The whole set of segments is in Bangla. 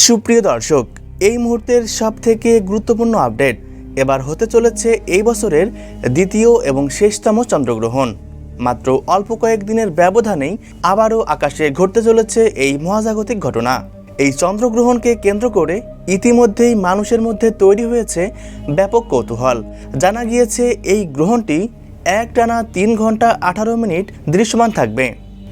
সুপ্রিয় দর্শক, এই মুহূর্তের সবথেকে গুরুত্বপূর্ণ আপডেট এবার হতে চলেছে এই বছরের দ্বিতীয় এবং শেষতম চন্দ্রগ্রহণ। মাত্র অল্প কয়েকদিনের ব্যবধানেই আবারও আকাশে ঘটতে চলেছে এই মহাজাগতিক ঘটনা। এই চন্দ্রগ্রহণকে কেন্দ্র করে ইতিমধ্যেই মানুষের মধ্যে তৈরি হয়েছে ব্যাপক কৌতূহল। জানা গিয়েছে এই গ্রহণটি একটানা 3 ঘন্টা 18 মিনিট দৃশ্যমান থাকবে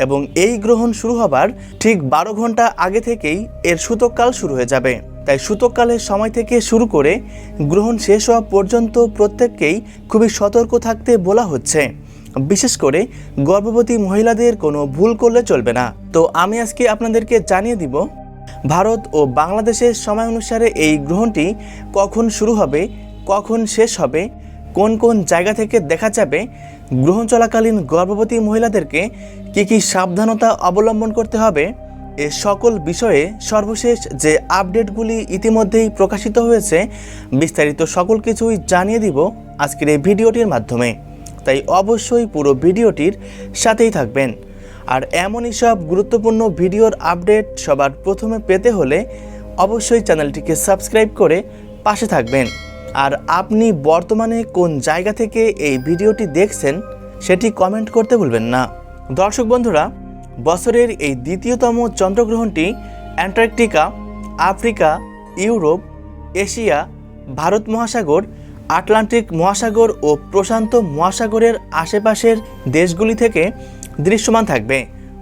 এবং এই গ্রহণ শুরু হবার ঠিক 12 ঘন্টা আগে থেকেই এর সূতককাল শুরু হয়ে যাবে। তাই সূতককালের সময় থেকে শুরু করে গ্রহণ শেষ হওয়া পর্যন্ত প্রত্যেককেই খুবই সতর্ক থাকতে বলা হচ্ছে। বিশেষ করে গর্ভবতী মহিলাদের কোনো ভুল করলে চলবে না। তো আমি আজকে আপনাদেরকে জানিয়ে দিব ভারত ও বাংলাদেশের সময় অনুসারে এই গ্রহণটি কখন শুরু হবে, কখন শেষ হবে, কোন কোন জায়গা থেকে দেখা যাবে, গ্রহণ চলাকালীন গর্ভবতী মহিলাদেরকে কী সাবধানতা অবলম্বন করতে হবে, এ সকল বিষয়ে সর্বশেষ যে আপডেটগুলি ইতিমধ্যেই প্রকাশিত হয়েছে বিস্তারিত সকল কিছুই জানিয়ে দিব আজকের এই ভিডিওটির মাধ্যমে। তাই অবশ্যই পুরো ভিডিওটির সাথেই থাকবেন। আর এমনই সব গুরুত্বপূর্ণ ভিডিওর আপডেট সবার প্রথমে পেতে হলে অবশ্যই চ্যানেলটিকে সাবস্ক্রাইব করে পাশে থাকবেন। আর আপনি বর্তমানে কোন জায়গা থেকে এই ভিডিওটি দেখছেন সেটি কমেন্ট করতে ভুলবেন না। দর্শক বন্ধুরা, বছরের এই দ্বিতীয়তম চন্দ্রগ্রহণটি Antarctica, Africa, Europe, Asia, Bharat মহাসাগর, আটলান্টিক মহাসাগর ও প্রশান্ত মহাসাগরের আশেপাশের দেশগুলি থেকে দৃশ্যমান থাকবে।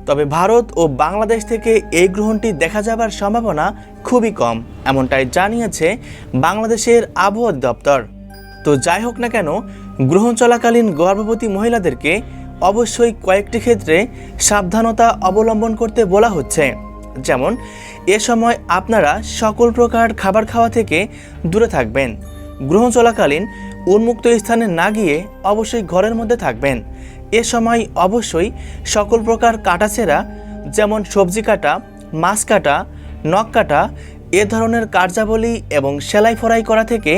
তবে ভারত ও বাংলাদেশ থেকে এই গ্রহণটি দেখা যাবার সম্ভাবনা খুবই কম, এমনটাই জানিয়েছে বাংলাদেশের আবহাওয়া দপ্তর। তো যাই হোক না কেন, গ্রহণ চলাকালীন গর্ভবতী মহিলাদেরকে অবশ্যই কয়েকটি ক্ষেত্রে সাবধানতা অবলম্বন করতে বলা হচ্ছে। যেমন এ সময় আপনারা সকল প্রকার খাবার খাওয়া থেকে দূরে থাকবেন। গ্রহণ চলাকালীন উন্মুক্ত স্থানে না গিয়ে অবশ্যই ঘরের মধ্যে থাকবেন। এ সময় অবশ্যই সকল প্রকার কাটাছেঁড়া যেমন সবজি কাটা, মাছ কাটা, নখ কাটা এ ধরনের কার্যাবলী এবং সেলাই ফড়াই করা থেকে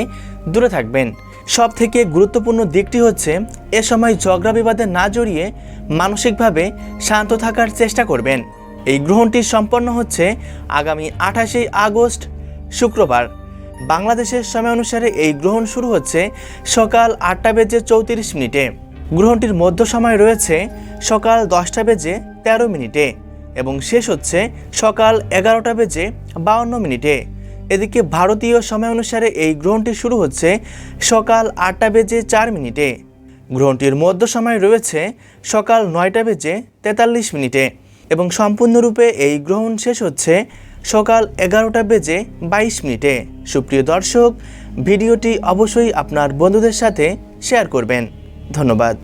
দূরে থাকবেন। সব থেকে গুরুত্বপূর্ণ দিকটি হচ্ছে এ সময় ঝগড়া বিবাদে না জড়িয়ে মানসিকভাবে শান্ত থাকার চেষ্টা করবেন। এই গ্রহণটি সম্পন্ন হচ্ছে আগামী 28 আগস্ট শুক্রবার। বাংলাদেশের সময় অনুসারে এই গ্রহণ শুরু হচ্ছে সকাল 8:34 গ্রহণটির মধ্য সময় রয়েছে সকাল 10:13 এবং শেষ হচ্ছে সকাল 11:52। এদিকে ভারতীয় সময় অনুসারে এই গ্রহণটি শুরু হচ্ছে সকাল 8:04। গ্রহণটির মধ্য সময় রয়েছে সকাল 9:43 এবং সম্পূর্ণরূপে এই গ্রহণ শেষ হচ্ছে সকাল 11:22। সুপ্রিয় দর্শক, ভিডিওটি অবশ্যই আপনার বন্ধুদের সাথে শেয়ার করবেন। ধন্যবাদ।